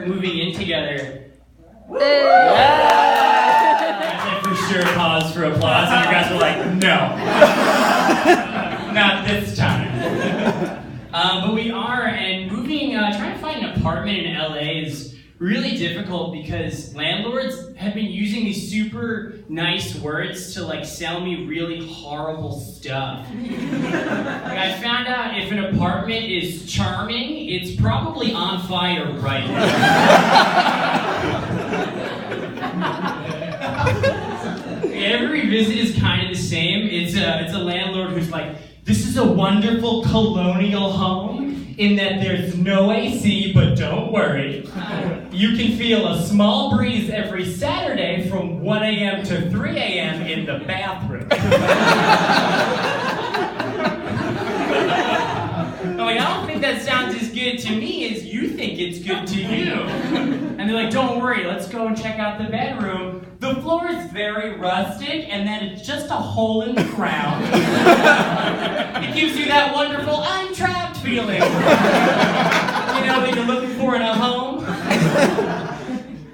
are moving in together. And for sure pause for applause, and you guys were like, no. Not this time. But we are, and moving, trying to find an apartment in LA is really difficult because landlords have been using these super nice words to like sell me really horrible stuff. Like, I found out if an apartment is charming, it's probably on fire right now. Every visit is kind of the same. It's a landlord who's like, this is a wonderful colonial home in that there's no AC, but don't worry. You can feel a small breeze every Saturday from 1 a.m. to 3 a.m. in the bathroom. I'm like, I don't think that sounds as good to me as you think it's good to you. And they're like, don't worry, let's go and check out the bedroom. The floor is very rustic, and then it's just a hole in the ground. It gives you that wonderful, I'm trapped feeling. That you're looking for in a home.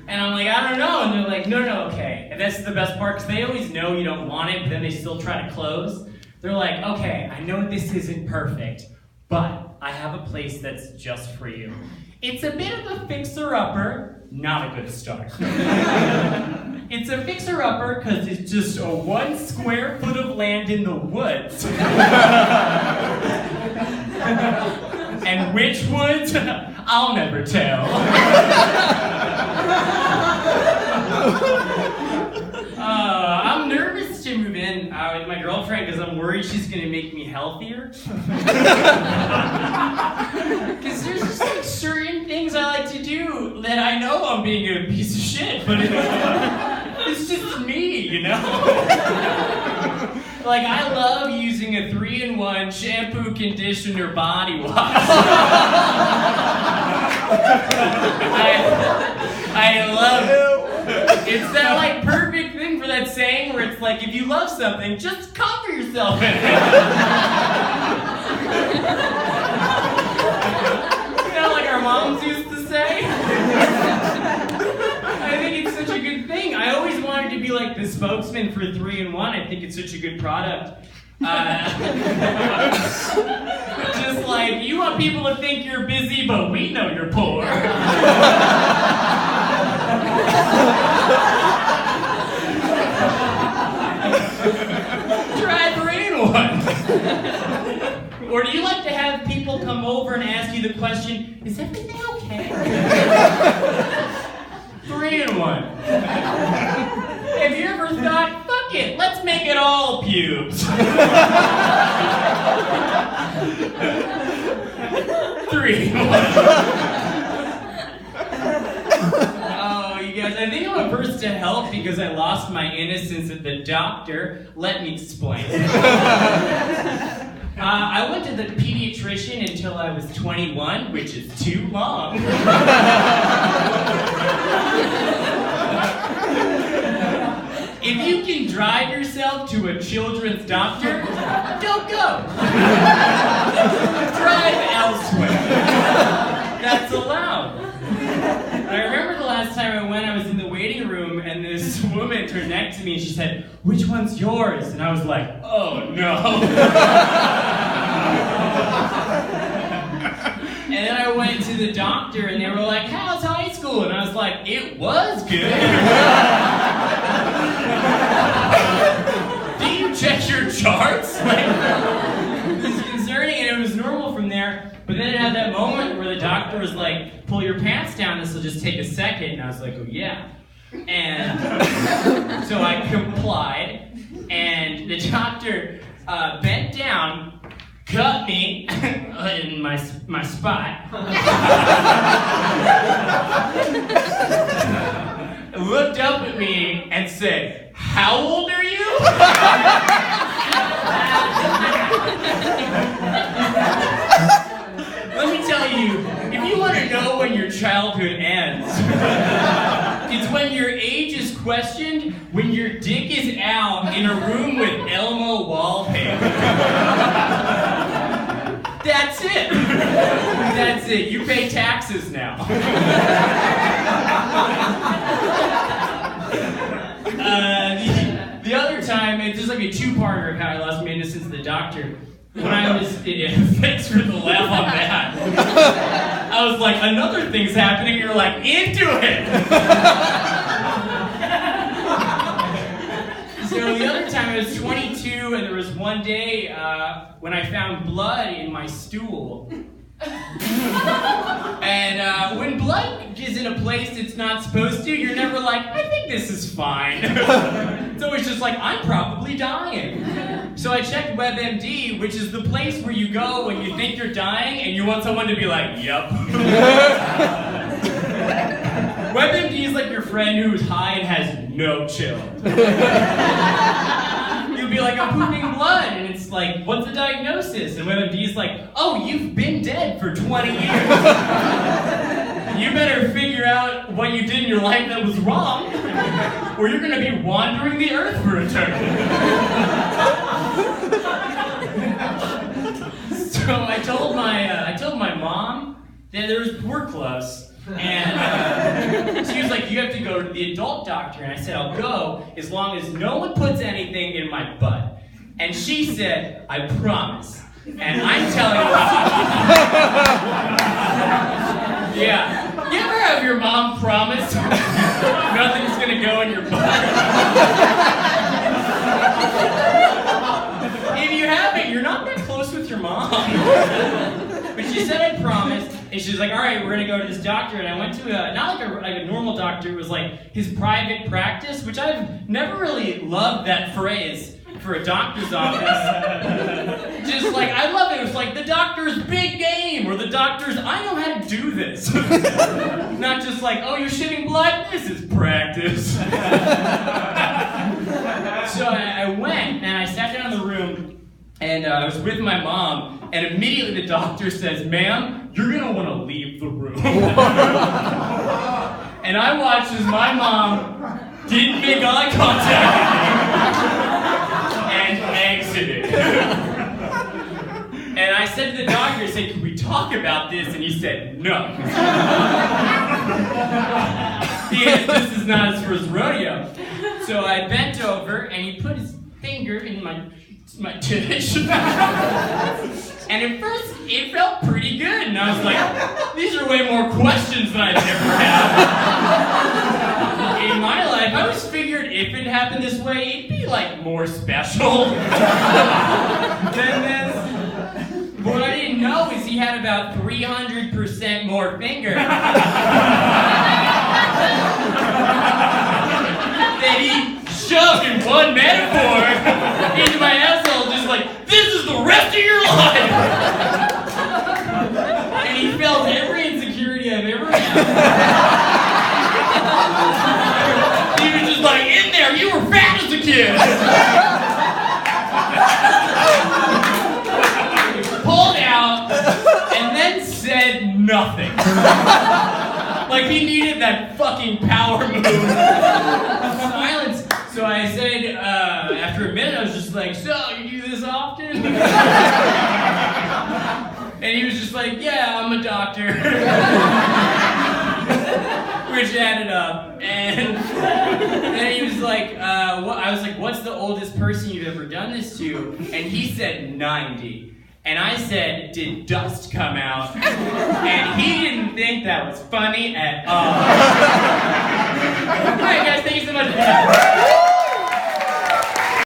And I'm like, I don't know. And they're like, no, okay. And that's the best part, because they always know you don't want it, but then they still try to close. They're like, okay, I know this isn't perfect, but I have a place that's just for you. It's a bit of a fixer-upper, not a good start. It's a fixer-upper because it's just a 1 square foot of land in the woods. And which woods? I'll never tell. I'm nervous to move in with my girlfriend because I'm worried she's going to make me healthier. Because there's just like certain things I like to do that I know I'm being a piece of shit, but it's just me, Like, I love using a 3-in-1 shampoo, conditioner, body wash. I love it. It's that, like, perfect thing for that saying where it's like, if you love something, just cover yourself in it. Like our moms used to say. I think it's such a good thing. I always wanted to be like the spokesman for 3-in-1. I think it's such a good product. Just like, you want people to think you're busy, but we know you're poor. Try 3-in-1. Or do you like to have people come over and ask you the question, is everything okay? 3-in-1. Have you ever thought, fuck it, let's make it all pubes? 3-in-1. Oh, you guys, I think I'm a person to help because I lost my innocence at the doctor. Let me explain. I went to the pediatrician until I was 21, which is too long. If you can drive yourself to a children's doctor, don't go. Drive elsewhere. That's allowed. I remember the last time I went, I was in the waiting room, and this woman turned next to me and she said, which one's yours? And I was like, oh no. And then I went to the doctor and they were like, how's high school? And I was like, it was good. Do you check your charts? Like, this is concerning, and it was normal from there. But then it had that moment where the doctor was like, pull your pants down, this will just take a second. And I was like, oh yeah. And so I complied, and the doctor bent down, cut me in my spot, looked up at me and said, how old are you? Let me tell you, if you want to know when your childhood ends, it's when your age is questioned, when your dick is out in a room with Elmo wallpaper. That's it. That's it. You pay taxes now. just like a two-parter of how I lost my innocence to the doctor. When I was, thanks for the laugh on that. I was like, another thing's happening, you're like, into it! So the other time I was 22, and there was one day when I found blood in my stool. And when blood is in a place it's not supposed to, you're never like, I think this is fine. It's always just like, I'm probably dying. So I checked WebMD, which is the place where you go when you think you're dying and you want someone to be like, yep. WebMD is like your friend who's high and has no chill. You'll be like, I'm pooping blood, and it's like, what's the diagnosis? And WebMD's like, oh, you've been dead for 20 years. You better figure out what you did in your life that was wrong, or you're gonna be wandering the earth for eternity. So I told my mom that there was poor close. And she was like, you have to go to the adult doctor. And I said, I'll go as long as no one puts anything in my butt. And she said, I promise. And I'm telling you. Yeah. You ever have your mom promise nothing's going to go in your butt? If you haven't, you're not that close with your mom. But she said, I promised. And she was like, all right, we're going to go to this doctor. And I went to not like a normal doctor. It was like his private practice, which I've never really loved that phrase for a doctor's office. Just like, I love it. It was like the doctor's big game, or the doctor's, I know how to do this. Not just like, oh, you're shitting blood? This is practice. So I went, and I sat down in the room, and I was with my mom, and immediately the doctor says, ma'am, you're going to want to leave the room. And I watched as my mom didn't make eye contact with me and exited. And I said to the doctor, I said, can we talk about this? And he said, no. This is not his first rodeo. So I bent over, and he put his finger in my dish. And at first, it felt pretty good. And I was like, these are way more questions than I've ever had. In my life, I always figured if it happened this way, it'd be like more special than this. But what I didn't know is he had about 300% more finger that he shoved in one metaphor into my asshole, just like, this is the rest of your life! And he felt every insecurity I've ever had. He was just like, in there, you were fat as a kid! Pulled out, and then said nothing. Like he needed that fucking power move. Silence. So I said, after a minute, I was just like, so, you do this often? And he was just like, yeah, I'm a doctor. Which added up. And then he was like, I was like, what's the oldest person you've ever done this to? And he said 90. And I said, did dust come out? And he didn't think that was funny at all. Alright guys, thank you so much.